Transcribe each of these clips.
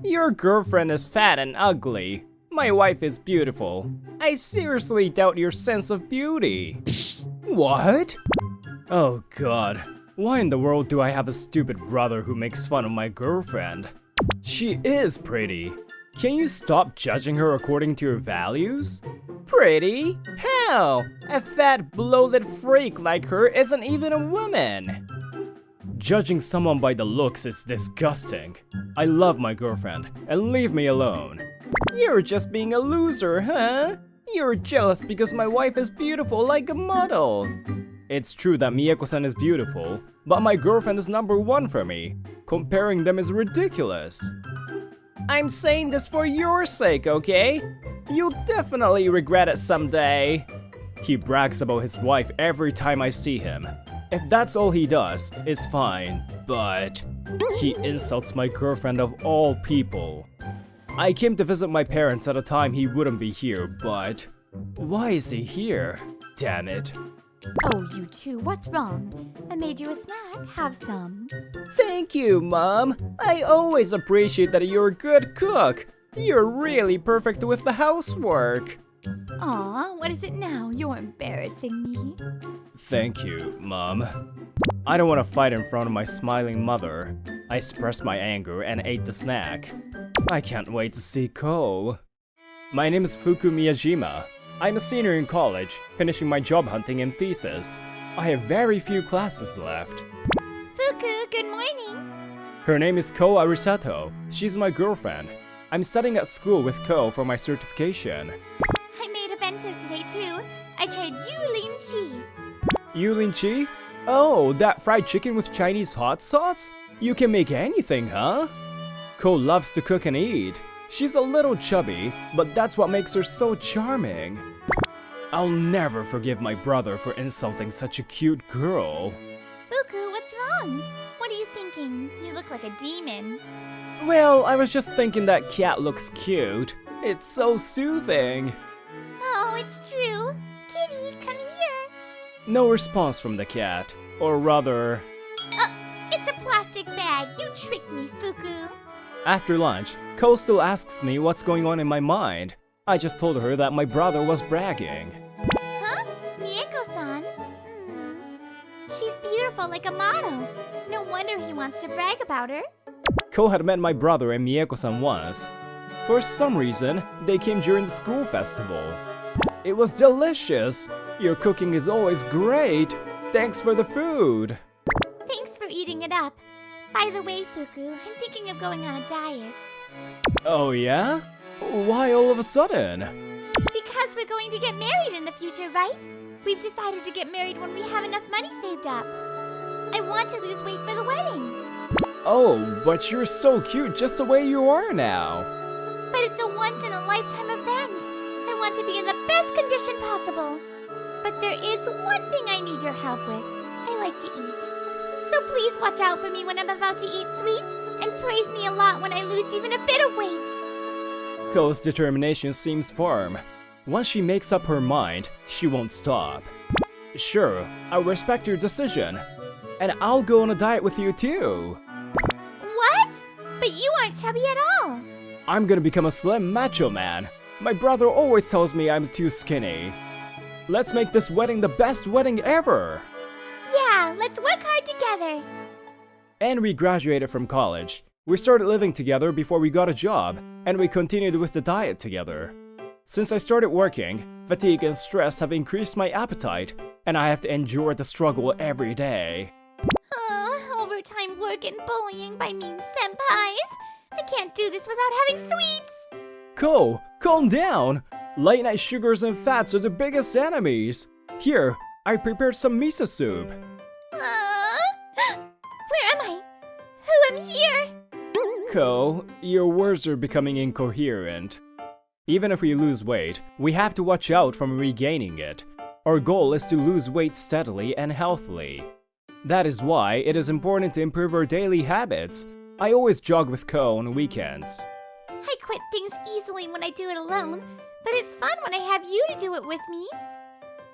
Your girlfriend is fat and ugly. My wife is beautiful. I seriously doubt your sense of beauty. What? Oh god. Why in the world do I have a stupid brother who makes fun of my girlfriend? She is pretty. Can you stop judging her according to your values? Pretty? Hell! A fat, bloated freak like her isn't even a woman! Judging someone by the looks is disgusting. I love my girlfriend, and leave me alone. You're just being a loser, huh? You're jealous because my wife is beautiful like a model. It's true that Mieko-san is beautiful, but my girlfriend is number one for me. Comparing them is ridiculous. I'm saying this for your sake, okay? You'll definitely regret it someday. He brags about his wife every time I see him. If that's all he does, it's fine, but he insults my girlfriend of all people. I came to visit my parents at a time he wouldn't be here, but why is he here? Damn it. Oh, you two, what's wrong? I made you a snack. Have some. Thank you, Mom. I always appreciate that you're a good cook. You're really perfect with the housework. Aw, what is it now? You're embarrassing me. Thank you, Mom. I don't want to fight in front of my smiling mother. I suppressed my anger and ate the snack. I can't wait to see Ko. My name is Fuku Miyajima. I'm a senior in college, finishing my job hunting and thesis. I have very few classes left. Fuku, good morning. Her name is Ko Arisato. She's my girlfriend. I'm studying at school with Ko for my certification. I made a bento today too. I tried Yulin Chi. Yulin Chi? Oh, that fried chicken with Chinese hot sauce? You can make anything, huh? Ko loves to cook and eat. She's a little chubby, but that's what makes her so charming. I'll never forgive my brother for insulting such a cute girl. Fuku, what's wrong? What are you thinking? You look like a demon. Well, I was just thinking that cat looks cute. It's so soothing. Oh, it's true. Kitty, come here. No response from the cat. Or rather... It's a plastic bag. You tricked me, Fuku. After lunch, Ko still asks me what's going on in my mind. I just told her that my brother was bragging. Huh? Mieko-san? She's beautiful like a model. No wonder he wants to brag about her. Ko had met my brother and Mieko-san once. For some reason, they came during the school festival. It was delicious! Your cooking is always great! Thanks for the food! Thanks for eating it up. By the way, Fuku, I'm thinking of going on a diet. Oh yeah? Why all of a sudden? Because we're going to get married in the future, right? We've decided to get married when we have enough money saved up. I want to lose weight for the wedding. Oh, but you're so cute just the way you are now. But it's a once-in-a-lifetime event. I want to be in the best condition possible. But there is one thing I need your help with. I like to eat. So please watch out for me when I'm about to eat sweets, and praise me a lot when I lose even a bit of weight. Ko's determination seems firm. Once she makes up her mind, she won't stop. Sure, I respect your decision. And I'll go on a diet with you too. What? But you aren't chubby at all. I'm gonna become a slim macho man. My brother always tells me I'm too skinny. Let's make this wedding the best wedding ever! Yeah, let's work hard together. And we graduated from college. We started living together before we got a job, and we continued with the diet together. Since I started working, fatigue and stress have increased my appetite, and I have to endure the struggle every day. Overtime work and bullying by mean senpais. I can't do this without having sweets. Ko, calm down! Late night sugars and fats are the biggest enemies. Here, I prepared some miso soup. Where am I? Who am here? Ko, your words are becoming incoherent. Even if we lose weight, we have to watch out from regaining it. Our goal is to lose weight steadily and healthily. That is why it is important to improve our daily habits. I always jog with Ko on weekends. I quit things easily when I do it alone, but it's fun when I have you to do it with me.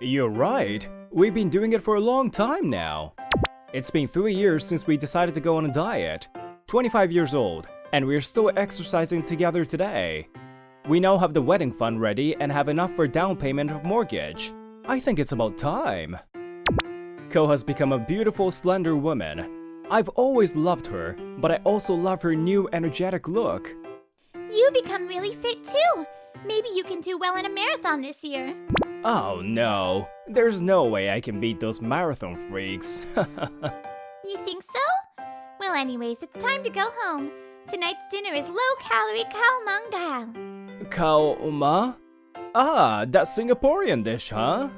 You're right. We've been doing it for a long time now. It's been 3 years since we decided to go on a diet. 25 years old. And we're still exercising together today. We now have the wedding fund ready and have enough for down payment of mortgage. I think it's about time. Ko has become a beautiful, slender woman. I've always loved her, but I also love her new energetic look. You become really fit too. Maybe you can do well in a marathon this year. Oh no, there's no way I can beat those marathon freaks. You think so? Well, anyways, it's time to go home. Tonight's dinner is low-calorie khao mangal. Khao ma? Ah, that Singaporean dish, huh?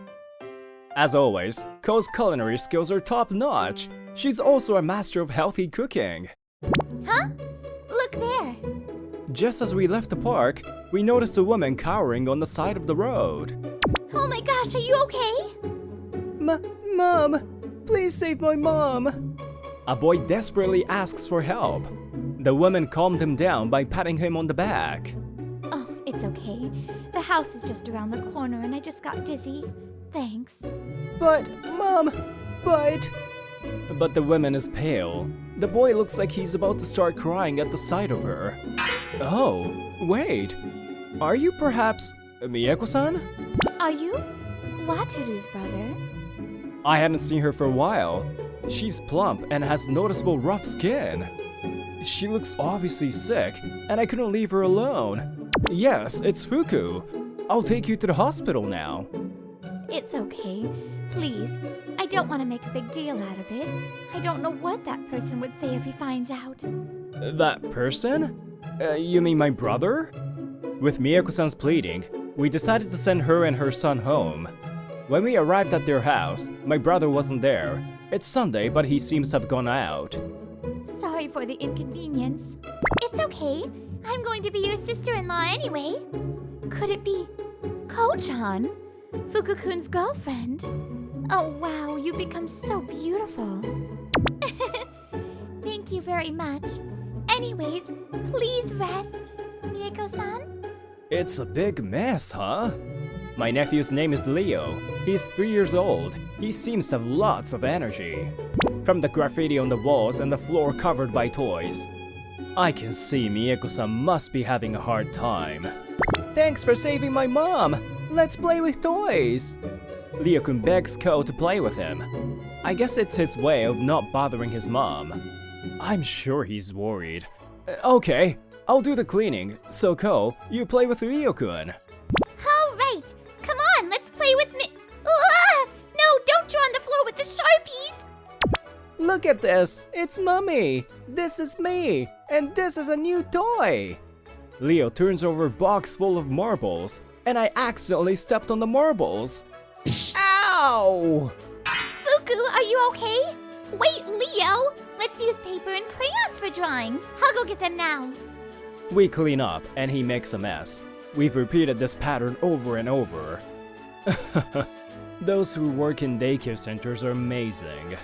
As always, Ko's culinary skills are top-notch. She's also a master of healthy cooking. Huh? Look there. Just as we left the park, we noticed a woman cowering on the side of the road. Oh my gosh, are you okay? Mom! Please save my mom! A boy desperately asks for help. The woman calmed him down by patting him on the back. Oh, it's okay. The house is just around the corner and I just got dizzy. Thanks. But the woman is pale. The boy looks like he's about to start crying at the sight of her. Oh, wait. Are you perhaps Miyako-san? Are you Wataru's brother? I hadn't seen her for a while. She's plump and has noticeable rough skin. She looks obviously sick, and I couldn't leave her alone. Yes, it's Fuku. I'll take you to the hospital now. It's okay. Please. I don't want to make a big deal out of it. I don't know what that person would say if he finds out. That person? You mean my brother? With Miyako-san's pleading, we decided to send her and her son home. When we arrived at their house, my brother wasn't there. It's Sunday, but he seems to have gone out. Sorry for the inconvenience. It's okay. I'm going to be your sister-in-law anyway. Could it be Ko-chan? Fuku-kun's girlfriend? Oh wow, you've become so beautiful. Thank you very much. Anyways, please rest. Miyako-san? It's a big mess, huh? My nephew's name is Leo. He's 3 years old. He seems to have lots of energy. From the graffiti on the walls and the floor covered by toys, I can see Miyako-san must be having a hard time. Thanks for saving my mom! Let's play with toys! Leo-kun begs Ko to play with him. I guess it's his way of not bothering his mom. I'm sure he's worried. Okay, I'll do the cleaning. So Ko, you play with Leo-kun. Alright! Come on, let's play with me. No, don't draw on the floor with the Sharpies! Look at this! It's Mummy! This is me! And this is a new toy! Leo turns over a box full of marbles, and I accidentally stepped on the marbles. Ow! Fuku, are you okay? Wait, Leo! Let's use paper and crayons for drawing. I'll go get them now. We clean up, and he makes a mess. We've repeated this pattern over and over. Those who work in daycare centers are amazing.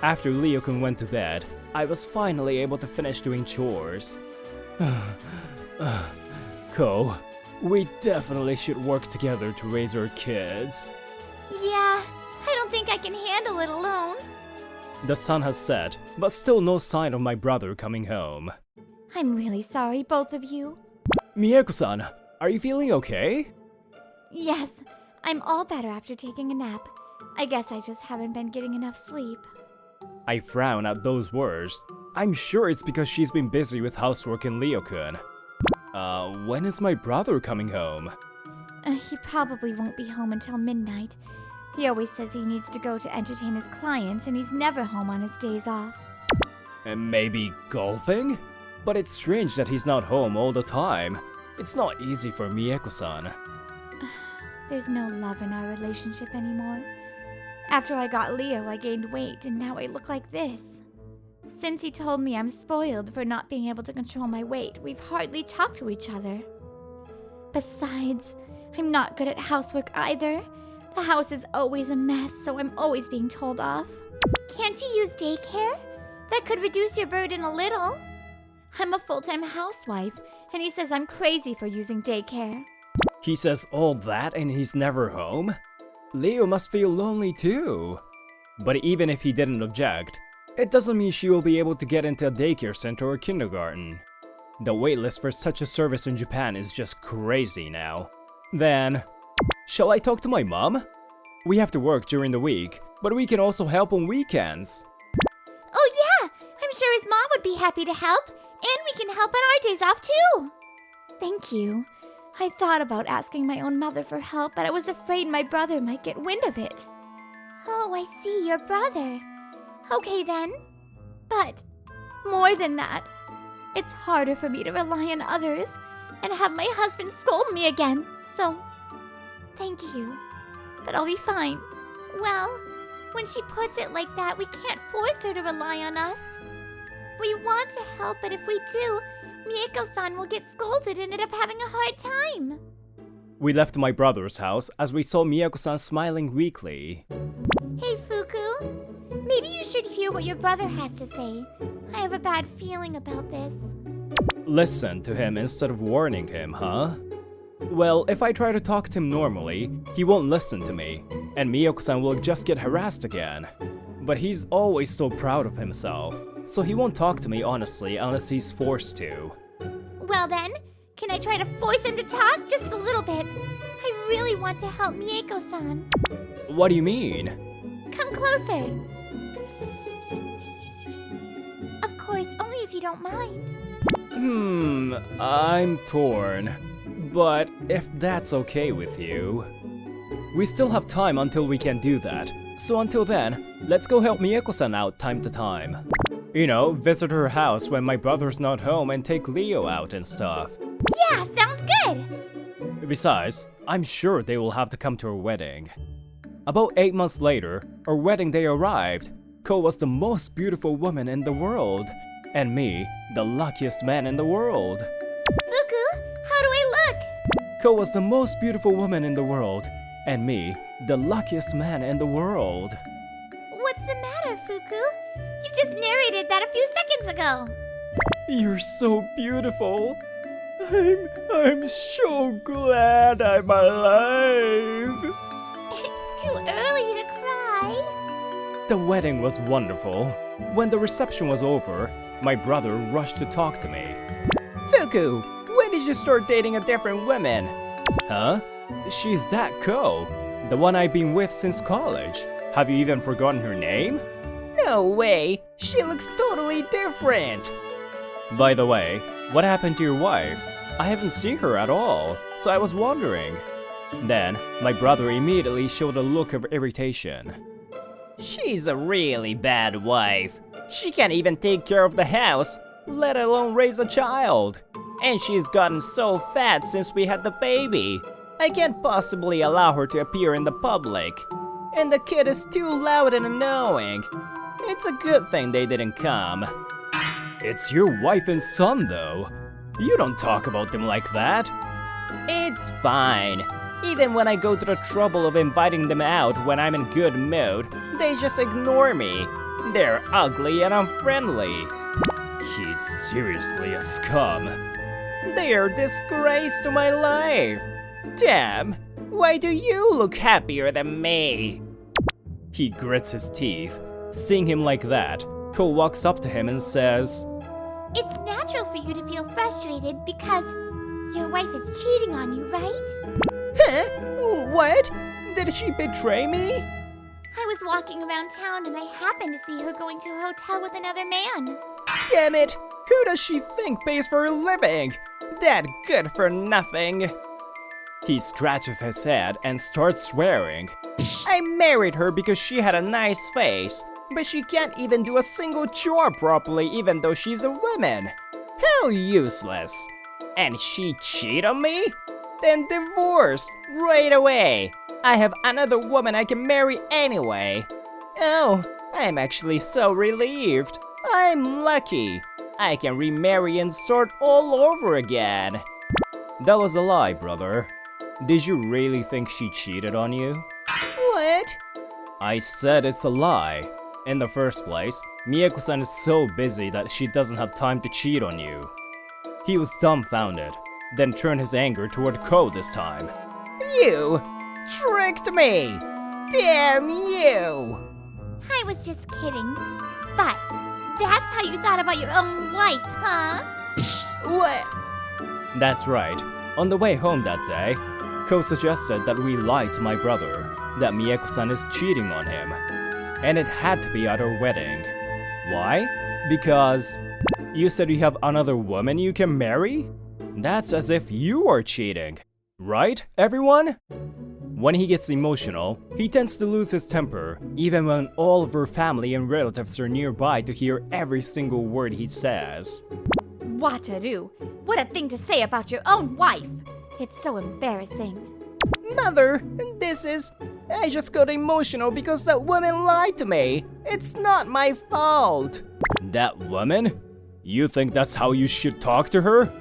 After Leo-kun went to bed, I was finally able to finish doing chores. Ko, we definitely should work together to raise our kids. Yeah, I don't think I can handle it alone. The sun has set, but still no sign of my brother coming home. I'm really sorry, both of you. Miyako-san, are you feeling okay? Yes, I'm all better after taking a nap. I guess I just haven't been getting enough sleep. I frown at those words. I'm sure it's because she's been busy with housework and Leo-kun. When is my brother coming home? He probably won't be home until midnight. He always says he needs to go to entertain his clients and he's never home on his days off. And maybe golfing? But it's strange that he's not home all the time. It's not easy for Miyako-san. There's no love in our relationship anymore. After I got Leo, I gained weight and now I look like this. Since he told me I'm spoiled for not being able to control my weight, we've hardly talked to each other. Besides, I'm not good at housework either. The house is always a mess, so I'm always being told off. Can't you use daycare? That could reduce your burden a little. I'm a full-time housewife, and he says I'm crazy for using daycare. He says all that and he's never home? Leo must feel lonely too. But even if he didn't object, it doesn't mean she will be able to get into a daycare center or kindergarten. The waitlist for such a service in Japan is just crazy now. Then, shall I talk to my mom? We have to work during the week, but we can also help on weekends. Oh yeah, I'm sure his mom would be happy to help, and we can help on our days off too. Thank you. I thought about asking my own mother for help, but I was afraid my brother might get wind of it. Oh, I see, your brother. Okay then. But more than that, it's harder for me to rely on others and have my husband scold me again. So, thank you. But I'll be fine. Well, when she puts it like that, we can't force her to rely on us. We want to help, but if we do, Mieko-san will get scolded and end up having a hard time. We left my brother's house as we saw Miyako-san smiling weakly. Hey, Fuku. Maybe you should hear what your brother has to say. I have a bad feeling about this. Listen to him instead of warning him, huh? Well, if I try to talk to him normally, he won't listen to me, and Miyako-san will just get harassed again. But he's always so proud of himself, so he won't talk to me honestly unless he's forced to. Well then, can I try to force him to talk just a little bit? I really want to help Mieko-san. What do you mean? Come closer. Of course, only if you don't mind. I'm torn. But if that's okay with you... We still have time until we can do that. So until then, let's go help Miyako-san out time to time. You know, visit her house when my brother's not home and take Leo out and stuff. Yeah, sounds good! Besides, I'm sure they will have to come to her wedding. About 8 months later, our wedding day arrived. Ko was the most beautiful woman in the world, and me, the luckiest man in the world. Fuku, how do I look? Ko was the most beautiful woman in the world, and me, the luckiest man in the world. What's the matter, Fuku? You just narrated that a few seconds ago. You're so beautiful. I'm so glad I'm alive. It's too early to cry. The wedding was wonderful. When the reception was over, my brother rushed to talk to me. Fuku, when did you start dating a different woman? Huh? She's that Ko, the one I've been with since college. Have you even forgotten her name? No way! She looks totally different! By the way, what happened to your wife? I haven't seen her at all, so I was wondering. Then, my brother immediately showed a look of irritation. She's a really bad wife. She can't even take care of the house, let alone raise a child. And she's gotten so fat since we had the baby. I can't possibly allow her to appear in the public. And the kid is too loud and annoying. It's a good thing they didn't come. It's your wife and son, though. You don't talk about them like that. It's fine. Even when I go to the trouble of inviting them out when I'm in good mood, they just ignore me. They're ugly and unfriendly. He's seriously a scum. They are a disgrace to my life. Damn, why do you look happier than me? He grits his teeth. Seeing him like that, Ko walks up to him and says, It's natural for you to feel frustrated because your wife is cheating on you, right? Huh? What? Did she betray me? I was walking around town and I happened to see her going to a hotel with another man. Damn it! Who does she think pays for a living? That good for nothing. He scratches his head and starts swearing. I married her because she had a nice face, but she can't even do a single chore properly even though she's a woman. How useless. And she cheat on me? Then divorce right away. I have another woman I can marry anyway. Oh, I'm actually so relieved. I'm lucky. I can remarry and start all over again. That was a lie, brother. Did you really think she cheated on you? What? I said it's a lie. In the first place, Miyako-san is so busy that she doesn't have time to cheat on you. He was dumbfounded, then turned his anger toward Ko this time. You tricked me! Damn you! I was just kidding. But that's how you thought about your own wife, huh? What? That's right. On the way home that day, Ko suggested that we lie to my brother, that Mieko-san is cheating on him. And it had to be at our wedding. Why? Because you said you have another woman you can marry? That's as if you are cheating. Right, everyone? When he gets emotional, he tends to lose his temper, even when all of her family and relatives are nearby to hear every single word he says. Wataru, what a thing to say about your own wife. It's so embarrassing. Mother, I just got emotional because that woman lied to me. It's not my fault. That woman? You think that's how you should talk to her?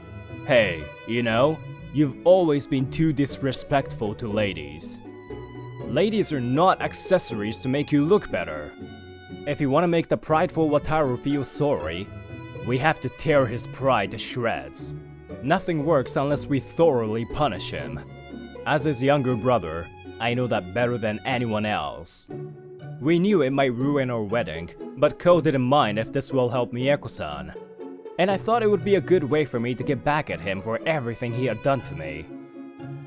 Hey, you know, you've always been too disrespectful to ladies. Ladies are not accessories to make you look better. If you want to make the prideful Wataru feel sorry, we have to tear his pride to shreds. Nothing works unless we thoroughly punish him. As his younger brother, I know that better than anyone else. We knew it might ruin our wedding, but Ko didn't mind if this will help Mieko-san. And I thought it would be a good way for me to get back at him for everything he had done to me.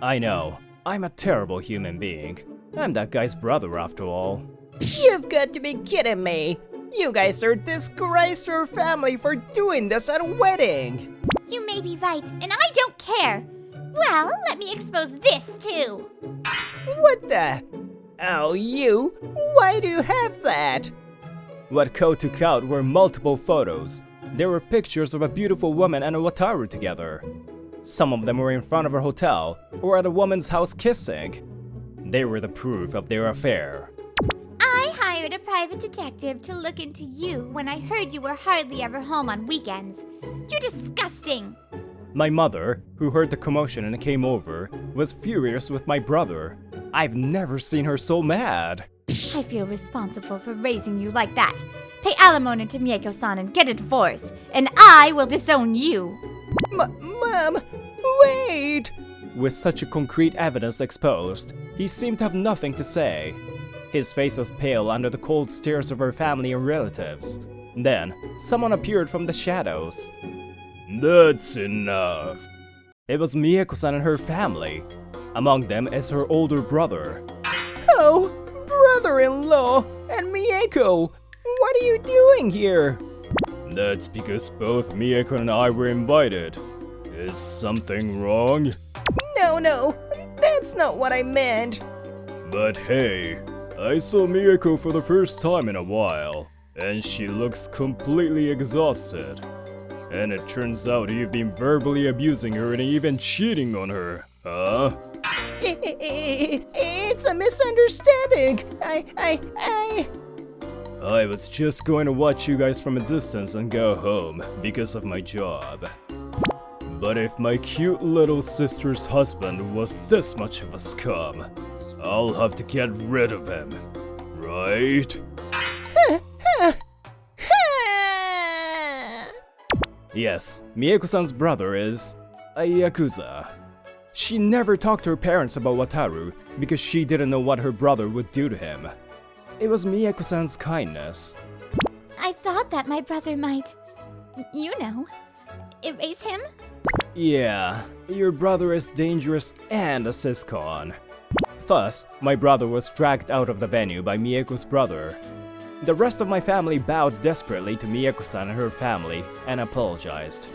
I know, I'm a terrible human being. I'm that guy's brother after all. You've got to be kidding me. You guys are disgrace your family for doing this at a wedding. You may be right, and I don't care. Well, let me expose this too. What the? Oh, you? Why do you have that? What Ko took out were multiple photos. There were pictures of a beautiful woman and a Wataru together. Some of them were in front of a hotel or at a woman's house kissing. They were the proof of their affair. I hired a private detective to look into you when I heard you were hardly ever home on weekends. You're disgusting. My mother, who heard the commotion and came over, was furious with my brother. I've never seen her so mad. I feel responsible for raising you like that. Pay alimony to Mieko-san and get a divorce, and I will disown you. Mom, wait! With such a concrete evidence exposed, he seemed to have nothing to say. His face was pale under the cold stares of her family and relatives. Then, someone appeared from the shadows. That's enough. It was Mieko-san and her family. Among them is her older brother. Oh, brother-in-law and Mieko! What are you doing here? That's because both Mieko and I were invited. Is something wrong? No, that's not what I meant. But hey, I saw Mieko for the first time in a while, and she looks completely exhausted. And it turns out you've been verbally abusing her and even cheating on her, huh? It's a misunderstanding. I was just going to watch you guys from a distance and go home because of my job. But if my cute little sister's husband was this much of a scum, I'll have to get rid of him, right? Yes, Mieko-san's brother is a Yakuza. She never talked to her parents about Wataru because she didn't know what her brother would do to him. It was Mieko-san's kindness. I thought that my brother might, erase him. Yeah, your brother is dangerous and a siscon. Thus, my brother was dragged out of the venue by Mieko's brother. The rest of my family bowed desperately to Mieko-san and her family and apologized.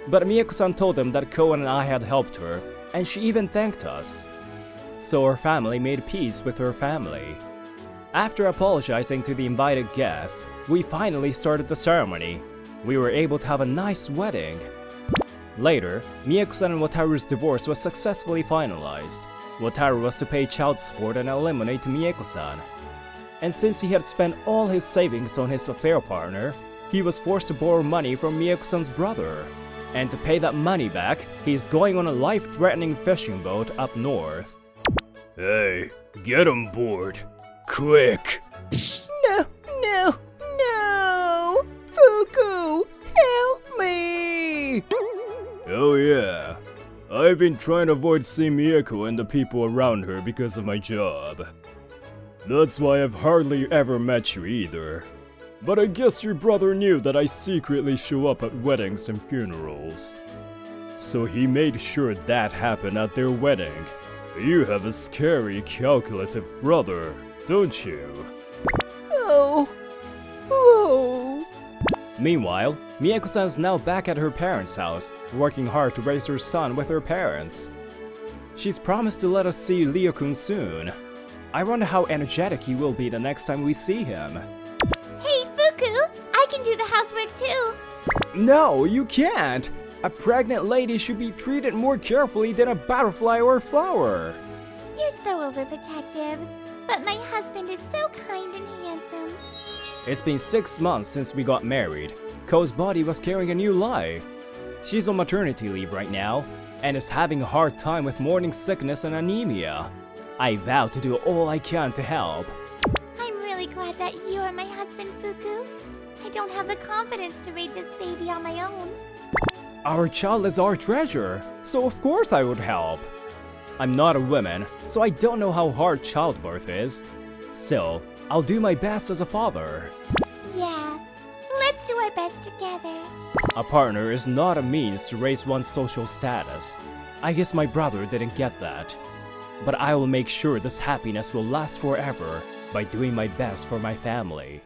But Mieko-san told them that Ko and I had helped her, and she even thanked us. So our family made peace with her family. After apologizing to the invited guests, we finally started the ceremony. We were able to have a nice wedding. Later, Mieko-san and Wataru's divorce was successfully finalized. Wataru was to pay child support and alimony to Mieko-san. And since he had spent all his savings on his affair partner, he was forced to borrow money from Mieko-san's brother. And to pay that money back, he's going on a life-threatening fishing boat up north. Hey, get on board. Quick! No! Fuku, help me! Oh yeah. I've been trying to avoid seeing Mieko and the people around her because of my job. That's why I've hardly ever met you either. But I guess your brother knew that I secretly show up at weddings and funerals. So he made sure that happened at their wedding. You have a scary, calculative brother, don't you? Oh. Whoa. Meanwhile, Miyako-san is now back at her parents' house, working hard to raise her son with her parents. She's promised to let us see Leo-kun soon. I wonder how energetic he will be the next time we see him. Hey, Fuku! I can do the housework too! No, you can't! A pregnant lady should be treated more carefully than a butterfly or a flower. You're so overprotective. But my husband is so kind and handsome. It's been 6 months since we got married. Ko's body was carrying a new life. She's on maternity leave right now, and is having a hard time with morning sickness and anemia. I vow to do all I can to help. I'm really glad that you are my husband, Fuku. I don't have the confidence to raise this baby on my own. Our child is our treasure, so of course I would help. I'm not a woman, so I don't know how hard childbirth is. Still, I'll do my best as a father. Yeah, let's do our best together. A partner is not a means to raise one's social status. I guess my brother didn't get that. But I will make sure this happiness will last forever by doing my best for my family.